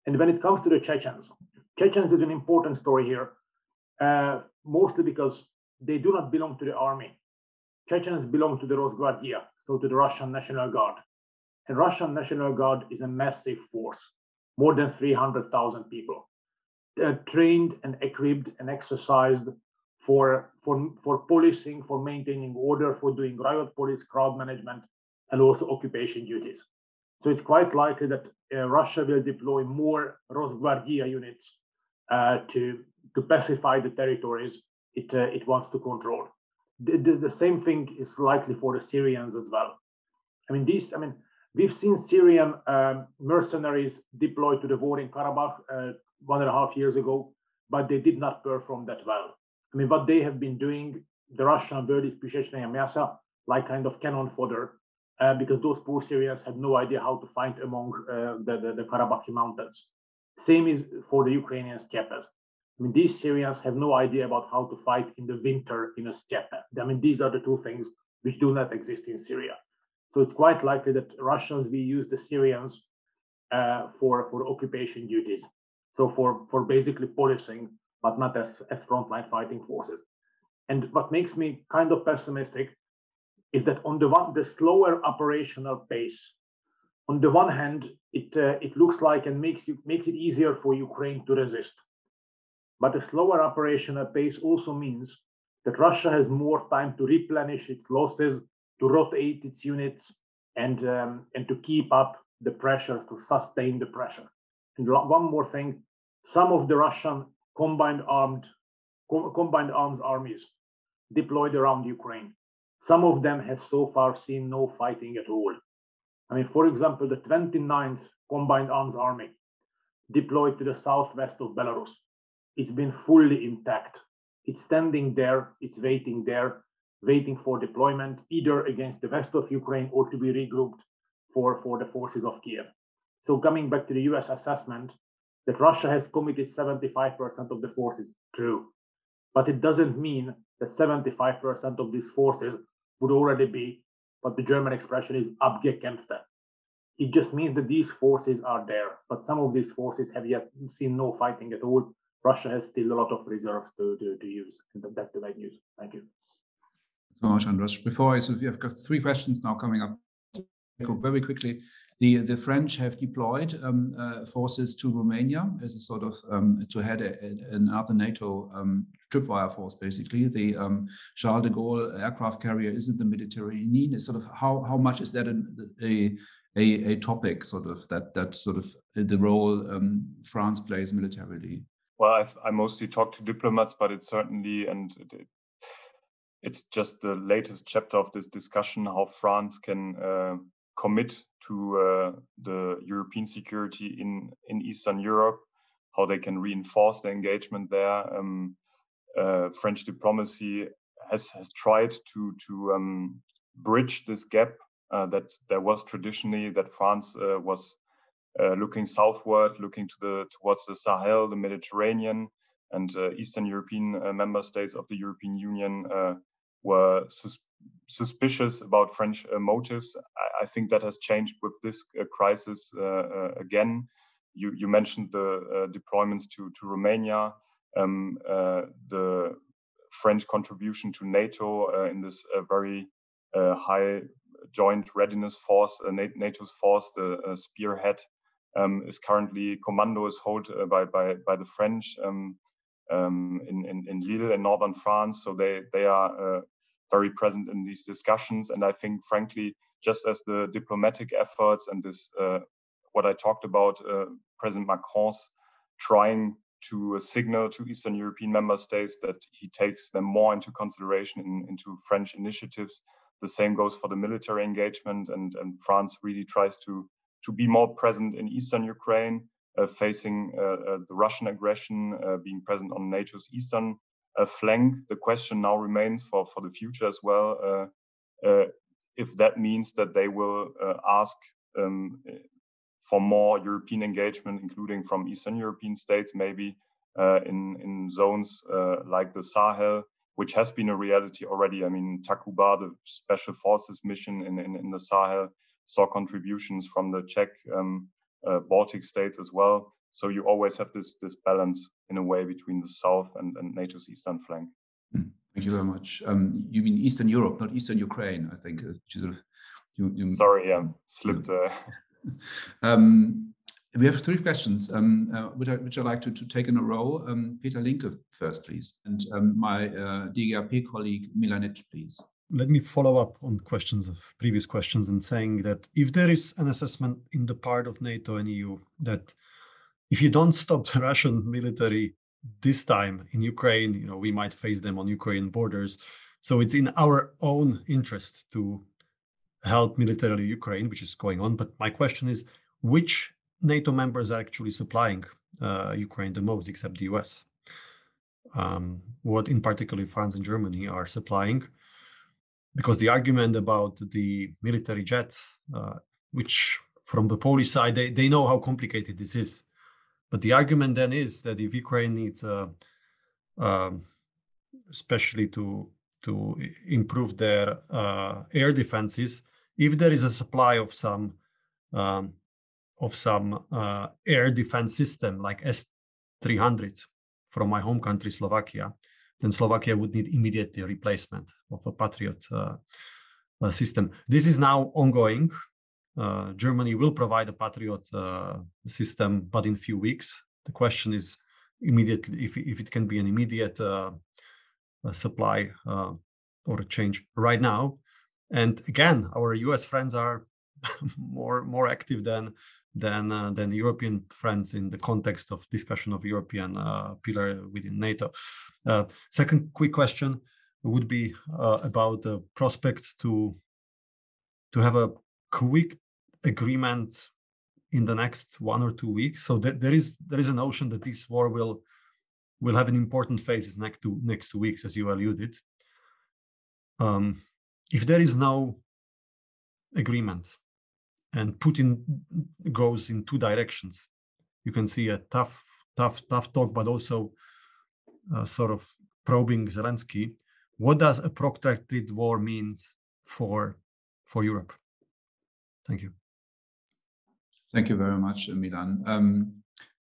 And when it comes to the Chechens is an important story here, mostly because they do not belong to the army. Chechens belong to the Rosgvardia, so to the Russian National Guard. And Russian National Guard is a massive force, more than 300,000 people, trained and equipped and exercised for policing, for maintaining order, for doing riot police, crowd management, and also occupation duties. So it's quite likely that Russia will deploy more Rosgvardia units to pacify the territories it wants to control. The same thing is likely for the Syrians as well. We've seen Syrian mercenaries deployed to the war in Karabakh 1.5 years ago, but they did not perform that well. I mean, what they have been doing, the Russian word is Pishechная мясо, like kind of cannon fodder, because those poor Syrians had no idea how to fight among the Karabakh mountains. Same is for the Ukrainian steppes. I mean, these Syrians have no idea about how to fight in the winter in a steppe. I mean, these are the two things which do not exist in Syria. So it's quite likely that Russians will use the Syrians for occupation duties. So for basically policing, but not as frontline fighting forces. And what makes me kind of pessimistic is that on the slower operational pace, on the one hand, it looks like and makes it easier for Ukraine to resist. But a slower operational pace also means that Russia has more time to replenish its losses, to rotate its units, and to keep up the pressure, to sustain the pressure. And one more thing, some of the Russian combined arms armies deployed around Ukraine, some of them have so far seen no fighting at all. I mean, for example, the 29th Combined Arms Army deployed to the southwest of Belarus. It's been fully intact. It's standing there, it's waiting there, waiting for deployment, either against the west of Ukraine or to be regrouped for the forces of Kiev. So coming back to the US assessment, that Russia has committed 75% of the forces, true. But it doesn't mean that 75% of these forces would already be, what the German expression is, abgekämpfte. It just means that these forces are there, but some of these forces have yet seen no fighting at all. Russia has still a lot of reserves to use, and that's the bad news. Thank you. So much, András. Before we have got 3 questions now coming up very quickly. The French have deployed forces to Romania as a sort of to head another NATO tripwire force. Basically, the Charles de Gaulle aircraft carrier is in the Mediterranean. Is sort of how much is that a topic, sort of that sort of the role France plays militarily? Well, I mostly talk to diplomats, but it's certainly it's just the latest chapter of this discussion how France can commit to the European security in Eastern Europe, how they can reinforce the engagement there. French diplomacy has tried to bridge this gap that there was traditionally, that France was looking southward, looking towards the Sahel, the Mediterranean, and Eastern European member states of the European Union were suspicious about French motives. I think that has changed with this crisis again. You mentioned the deployments to Romania, the French contribution to NATO in this very high joint readiness force, NATO's force, the spearhead is currently commando is held by the French in Lille in northern France. So they are very present in these discussions. And I think, frankly, just as the diplomatic efforts and this, what I talked about, President Macron's trying to signal to Eastern European member states that he takes them more into consideration into French initiatives. The same goes for the military engagement, and France really tries to be more present in Eastern Ukraine, facing the Russian aggression, being present on NATO's eastern flank. The question now remains for the future as well, if that means that they will ask for more European engagement, including from Eastern European states, maybe in zones like the Sahel, which has been a reality already. I mean, Takuba, the special forces mission in the Sahel, saw contributions from the Czech Baltic states as well. So you always have this balance in a way between the south and NATO's eastern flank. Thank you very much. You mean Eastern Europe, not Eastern Ukraine, I think. Sorry, yeah, slipped. We have 3 questions, which I'd like to take in a row. Peter Linke first, please, and my DGAP colleague Milanec, please. Let me follow up on questions of previous questions and saying that if there is an assessment in the part of NATO and EU that if you don't stop the Russian military this time in Ukraine, we might face them on Ukrainian borders. So it's in our own interest to help militarily Ukraine, which is going on. But my question is, which NATO members are actually supplying Ukraine the most, except the US? What in particular France and Germany are supplying? Because the argument about the military jets, which from the Polish side, they know how complicated this is. But the argument then is that if Ukraine needs, especially to improve their air defenses, if there is a supply of some air defense system like S-300 from my home country, Slovakia, then Slovakia would need immediately a replacement of a Patriot system. This is now ongoing. Germany will provide a Patriot system, but in a few weeks. The question is immediately if it can be an immediate supply or a change right now. And again, our US friends are more active than European friends in the context of discussion of European pillar within NATO. Second quick question would be about the prospects to have a quick agreement in the next 1 or 2 weeks. So there is a notion that this war will have an important phases next 2 weeks, as you alluded. If there is no agreement and Putin goes in 2 directions, you can see a tough talk, but also sort of probing Zelensky. What does a protracted war mean for Europe? Thank you. Thank you very much, Milan.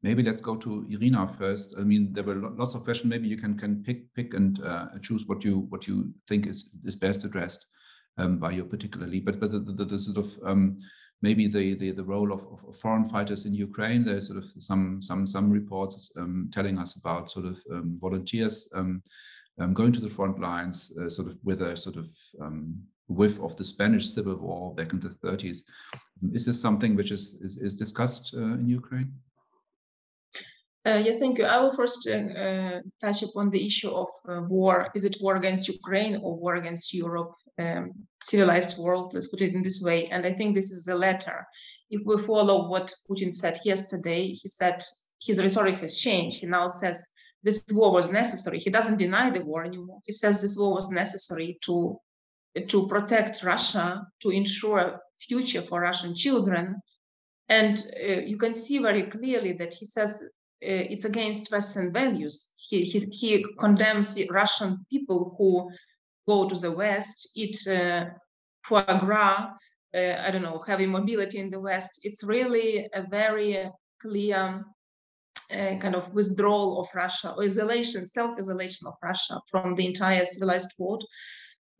Maybe let's go to Iryna first. I mean, there were lots of questions. Maybe you can pick and choose what you think is best addressed. by you particularly, but the sort of maybe the role of foreign fighters in Ukraine. There's sort of some reports telling us about sort of volunteers going to the front lines, sort of with a sort of whiff of the Spanish Civil War back in the 30s. Is this something which is discussed in Ukraine? Yeah, thank you. I will first touch upon the issue of war. Is it war against Ukraine or war against Europe, civilized world? Let's put it in this way. And I think this is the latter. If we follow what Putin said yesterday, he said his rhetoric has changed. He now says this war was necessary. He doesn't deny the war anymore. He says this war was necessary to protect Russia, to ensure a future for Russian children. And you can see very clearly that he says it's against Western values. He condemns the Russian people who go to the West, eat foie gras, I don't know, having mobility in the West. It's really a very clear kind of withdrawal of Russia, or isolation, self-isolation of Russia from the entire civilized world.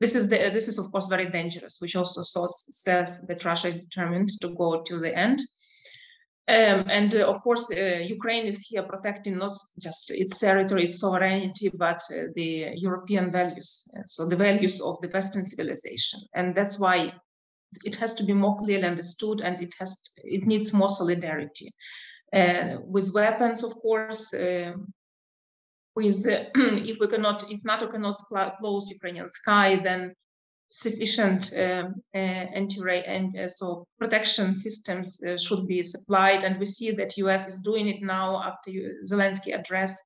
This is of course very dangerous, which also says that Russia is determined to go to the end. And of course, Ukraine is here protecting not just its territory, its sovereignty, but the European values. So the values of the Western civilization, and that's why it has to be more clearly understood, and it needs more solidarity with weapons, of course. If NATO cannot close Ukrainian sky, then sufficient so protection systems should be supplied, and we see that US is doing it now after Zelensky address.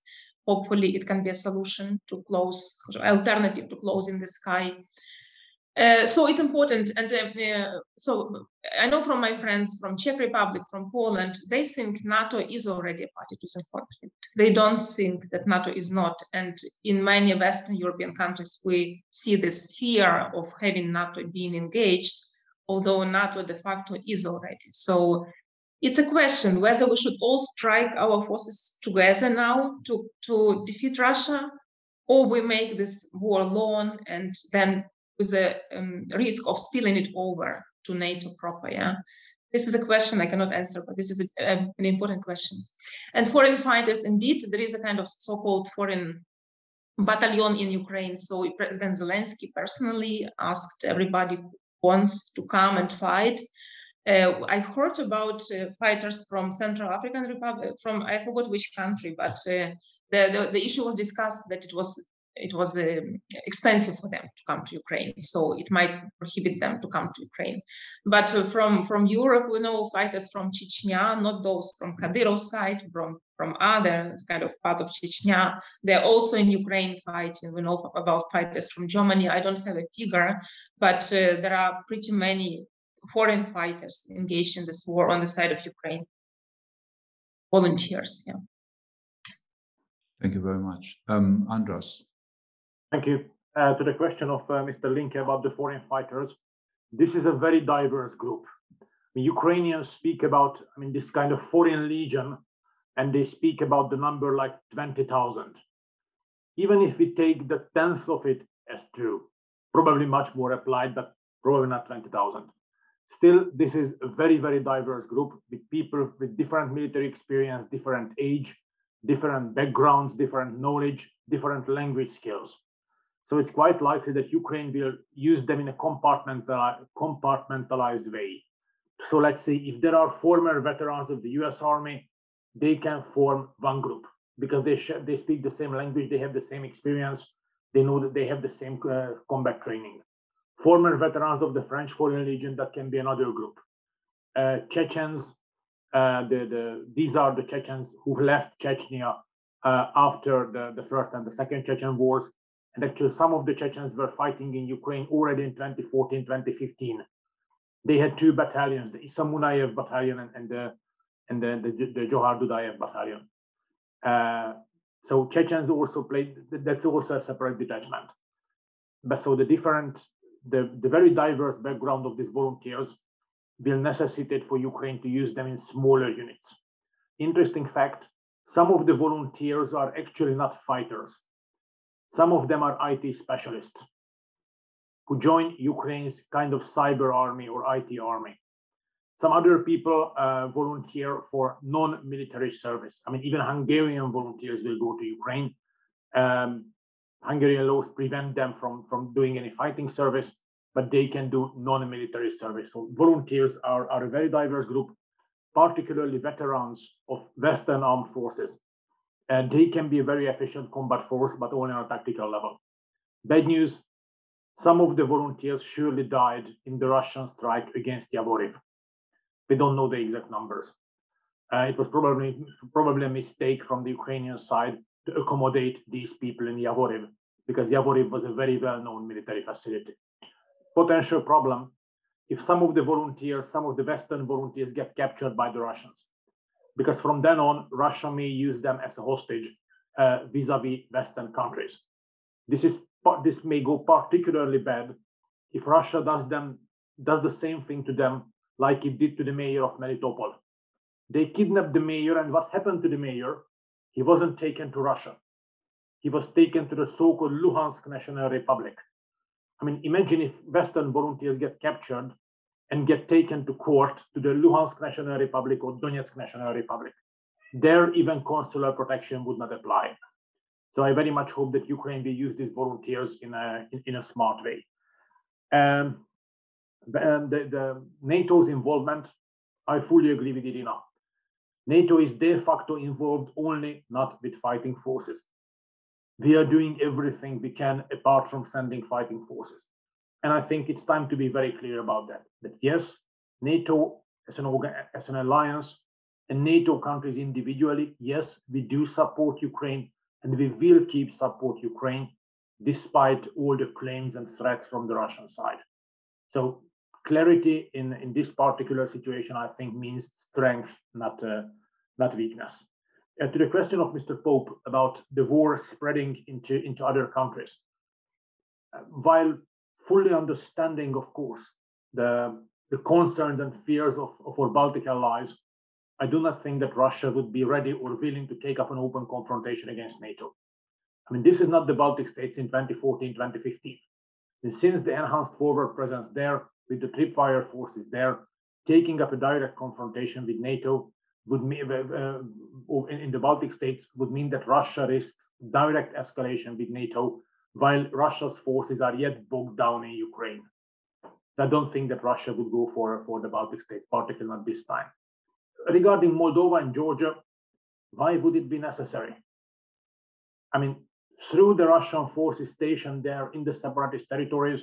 Hopefully, it can be a solution to close, alternative to closing the sky. So it's important, and so I know from my friends from Czech Republic, from Poland, they think NATO is already a party to some conflict. They don't think that NATO is not, and in many Western European countries, we see this fear of having NATO being engaged, although NATO de facto is already. So it's a question whether we should all strike our forces together now to defeat Russia, or we make this war long and then with the risk of spilling it over to NATO proper. Yeah, this is a question I cannot answer, but this is an important question. And foreign fighters, indeed, there is a kind of so-called foreign battalion in Ukraine. So President Zelensky personally asked everybody who wants to come and fight. I've heard about fighters from Central African Republic, from I forgot which country, but the issue was discussed that it was expensive for them to come to Ukraine, so it might prohibit them to come to Ukraine. But from Europe, we know fighters from Chechnya, not those from Kadyrov's side, from other kind of part of Chechnya. They're also in Ukraine fighting. We know about fighters from Germany. I don't have a figure, but there are pretty many foreign fighters engaged in this war on the side of Ukraine. Volunteers, yeah. Thank you very much. András. Thank you. To the question of Mr. Linke about the foreign fighters, this is a very diverse group. Ukrainians speak about, this kind of foreign legion, and they speak about the number like 20,000. Even if we take the 10th of it as true, probably much more applied, but probably not 20,000. Still, this is a very, very diverse group with people with different military experience, different age, different backgrounds, different knowledge, different language skills. So it's quite likely that Ukraine will use them in a compartmentalized way. So let's say if there are former veterans of the US Army, they can form one group because they speak the same language, they have the same experience, they know that they have the same combat training. Former veterans of the French Foreign Legion, that can be another group. Chechens, these are the Chechens who left Chechnya after the First and the Second Chechen Wars. And actually, some of the Chechens were fighting in Ukraine already in 2014, 2015. They had two battalions, the Isamunayev battalion and the Johar Dudayev battalion. So Chechens also played, that's also a separate detachment. But so the very diverse background of these volunteers will necessitate for Ukraine to use them in smaller units. Interesting fact, some of the volunteers are actually not fighters. Some of them are IT specialists who join Ukraine's kind of cyber army or IT army. Some other people volunteer for non-military service. I mean, even Hungarian volunteers will go to Ukraine. Hungarian laws prevent them from doing any fighting service, but they can do non-military service. So volunteers are a very diverse group, particularly veterans of Western armed forces. And they can be a very efficient combat force, but only on a tactical level. Bad news, some of the volunteers surely died in the Russian strike against Yavoriv. We don't know the exact numbers. It was probably a mistake from the Ukrainian side to accommodate these people in Yavoriv, because Yavoriv was a very well-known military facility. Potential problem if some of the volunteers, some of the Western volunteers get captured by the Russians, because from then on, Russia may use them as a hostage vis-a-vis Western countries. This may go particularly bad if Russia does the same thing to them like it did to the mayor of Melitopol. They kidnapped the mayor, and what happened to the mayor? He wasn't taken to Russia. He was taken to the so-called Luhansk National Republic. I mean, imagine if Western volunteers get captured and get taken to court to the Luhansk National Republic or Donetsk National Republic. There, even consular protection would not apply. So I very much hope that Ukraine will use these volunteers in a smart way. And the NATO's involvement, I fully agree with Iryna. NATO is de facto involved only not with fighting forces. We are doing everything we can apart from sending fighting forces. And I think it's time to be very clear about that. That yes, NATO as an alliance and NATO countries individually, yes, we do support Ukraine and we will keep support Ukraine despite all the claims and threats from the Russian side. So clarity in this particular situation, I think, means strength, not weakness. To the question of Mr. Pope about the war spreading into other countries, while fully understanding, of course, the concerns and fears of our Baltic allies, I do not think that Russia would be ready or willing to take up an open confrontation against NATO. I mean, this is not the Baltic states in 2014, 2015. And since the enhanced forward presence there, with the tripwire forces there, taking up a direct confrontation with NATO would mean, in the Baltic states would mean that Russia risks direct escalation with NATO, while Russia's forces are yet bogged down in Ukraine. So I don't think that Russia would go for the Baltic states, particularly not this time. Regarding Moldova and Georgia, why would it be necessary? I mean, through the Russian forces stationed there in the separatist territories,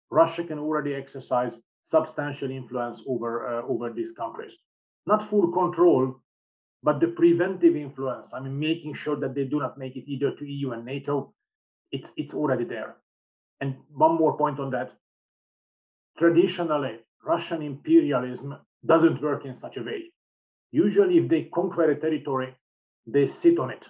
Russia can already exercise substantial influence over these countries. Not full control, but the preventive influence. I mean, making sure that they do not make it either to EU and NATO, it's already there. And one more point on that. Traditionally, Russian imperialism doesn't work in such a way. Usually, if they conquer a territory, they sit on it.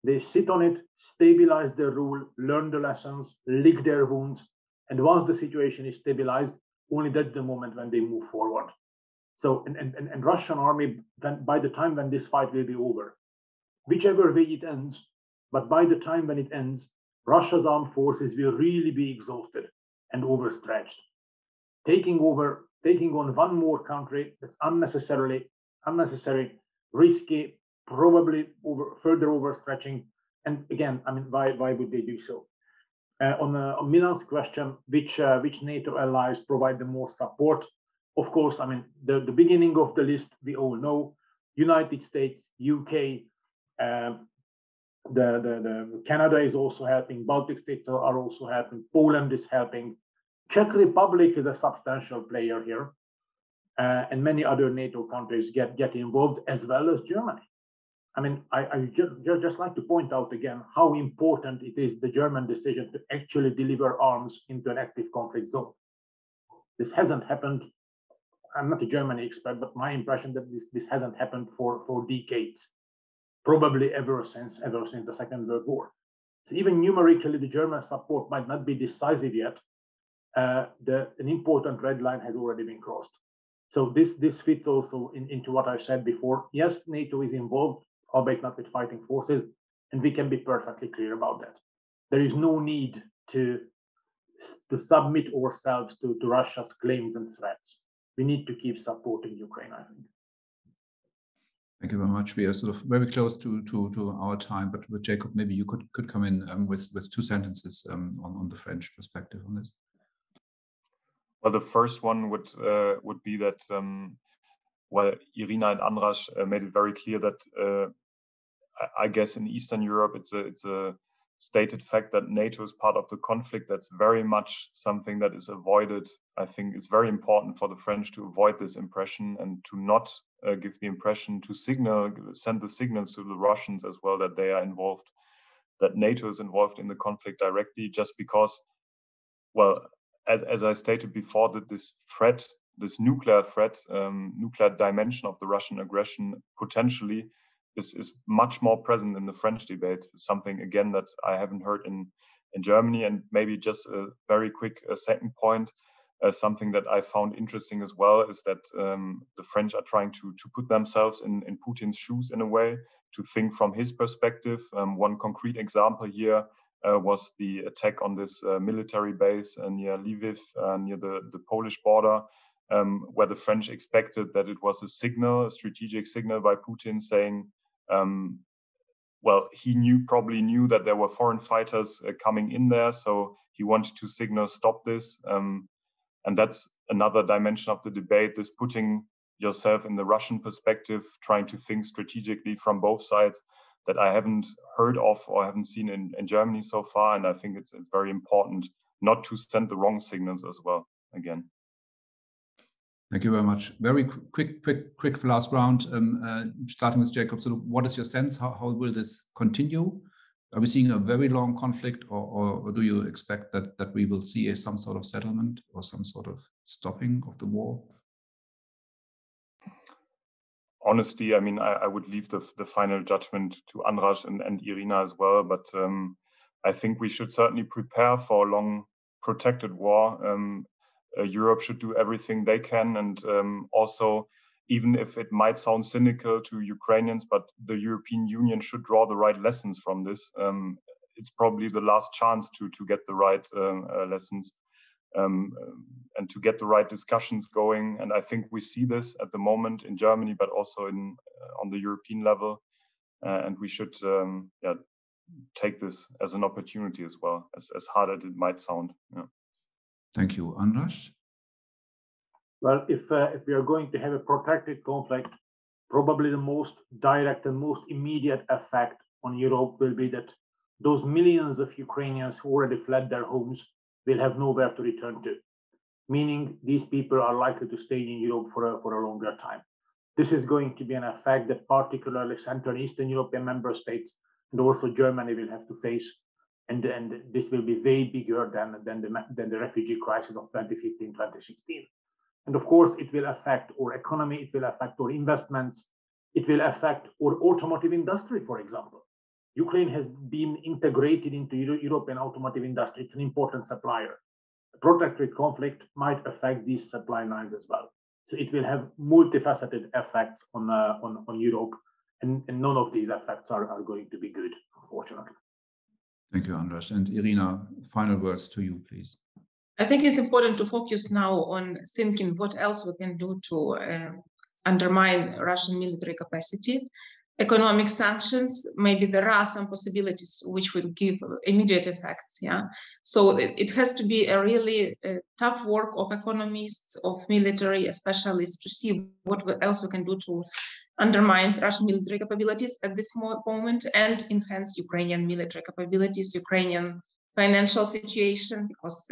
They sit on it, stabilize their rule, learn the lessons, lick their wounds. And once the situation is stabilized, only that's the moment when they move forward. So, and Russian army, by the time when this fight will be over, whichever way it ends, but by the time when it ends, Russia's armed forces will really be exhausted and overstretched. Taking on one more country that's unnecessary, risky, probably further overstretching. And again, I mean, why would they do so? On Milan's question, which NATO allies provide the most support? Of course, I mean, the beginning of the list, we all know, United States, UK, the Canada is also helping, Baltic states are also helping, Poland is helping, Czech Republic is a substantial player here, and many other NATO countries get involved, as well as Germany. I mean, I just like to point out again how important it is, the German decision to actually deliver arms into an active conflict zone. This hasn't happened. I'm not a German expert, but my impression that this hasn't happened for decades, probably ever since the Second World War. So even numerically, the German support might not be decisive yet. An important red line has already been crossed. So this fits also into what I said before. Yes, NATO is involved, albeit not with fighting forces, and we can be perfectly clear about that. There is no need to submit ourselves to Russia's claims and threats. We need to keep supporting Ukraine, I think. Thank you very much. We are sort of very close to our time, but with Jacob, maybe you could come in with 2 sentences on the French perspective on this. Well, the first one would be that well, Iryna and András made it very clear that I guess in Eastern Europe it's a stated fact that NATO is part of the conflict. That's very much something that is avoided. I think it's very important for the French to avoid this impression and to not give the impression to send the signals to the Russians as well that they are involved, that NATO is involved in the conflict directly, just because, well, as I stated before, that this threat, this nuclear threat, nuclear dimension of the Russian aggression potentially is much more present in the French debate. Something again that I haven't heard in Germany. And maybe just a very quick second point, something that I found interesting as well is that the French are trying to put themselves in Putin's shoes in a way, to think from his perspective. One concrete example here was the attack on this military base near Lviv, near the Polish border, where the French expected that it was a signal, a strategic signal by Putin saying, well, he probably knew that there were foreign fighters coming in there, so he wanted to signal stop this. And that's another dimension of the debate, this putting yourself in the Russian perspective, trying to think strategically from both sides, that I haven't heard of or haven't seen in Germany so far. And I think it's very important not to send the wrong signals as well, again. Thank you very much. Very quick last round, starting with Jacob. So what is your sense? How will this continue? Are we seeing a very long conflict, or do you expect that we will see some sort of settlement or some sort of stopping of the war? Honestly, I mean, I would leave the final judgment to András and Iryna as well, but I think we should certainly prepare for a long protracted war. Europe should do everything they can, and also, even if it might sound cynical to Ukrainians, but the European Union should draw the right lessons from this. It's probably the last chance to get the right lessons and to get the right discussions going. And I think we see this at the moment in Germany, but also on the European level. And we should take this as an opportunity as well, as hard as it might sound. Yeah. Thank you. András? Well, if we are going to have a protracted conflict, probably the most direct and most immediate effect on Europe will be that those millions of Ukrainians who already fled their homes will have nowhere to return to, meaning these people are likely to stay in Europe for a longer time. This is going to be an effect that particularly Central and Eastern European member states and also Germany will have to face. And this will be way bigger than the refugee crisis of 2015, 2016. And of course, it will affect our economy, it will affect our investments, it will affect our automotive industry, for example. Ukraine has been integrated into European automotive industry. It's an important supplier. A protracted conflict might affect these supply lines as well. So it will have multifaceted effects on Europe, and none of these effects are going to be good, unfortunately. Thank you, András. And Iryna, final words to you, please. I think it's important to focus now on thinking what else we can do to undermine Russian military capacity. Economic sanctions, maybe there are some possibilities which will give immediate effects. Yeah, so it has to be a really tough work of economists, of military specialists to see what else we can do to undermine Russian military capabilities at this moment and enhance Ukrainian military capabilities, Ukrainian financial situation, because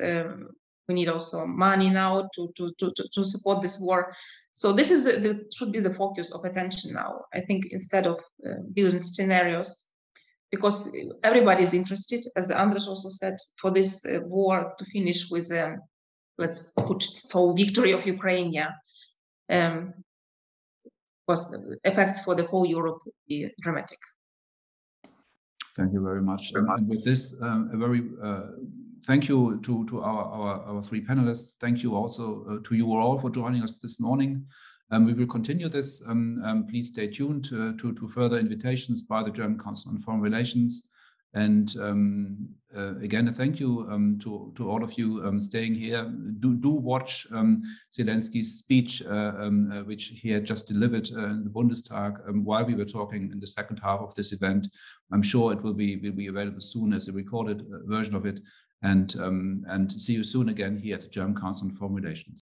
we need also money now to support this war. So this is should be the focus of attention now, I think, instead of building scenarios, because everybody is interested, as András also said, for this war to finish with, let's put so, victory of Ukraine, yeah. Because the effects for the whole Europe would be dramatic. Thank you very much. And with this, a very thank you to our 3 panelists. Thank you also to you all for joining us this morning. We will continue this. Please stay tuned to further invitations by the German Council on Foreign Relations. And again, thank you to all of you staying here. Do watch Zelensky's speech, which he had just delivered in the Bundestag while we were talking in the second half of this event. I'm sure it will be available soon as a recorded version of it. And see you soon again here at the German Council on Foreign Relations.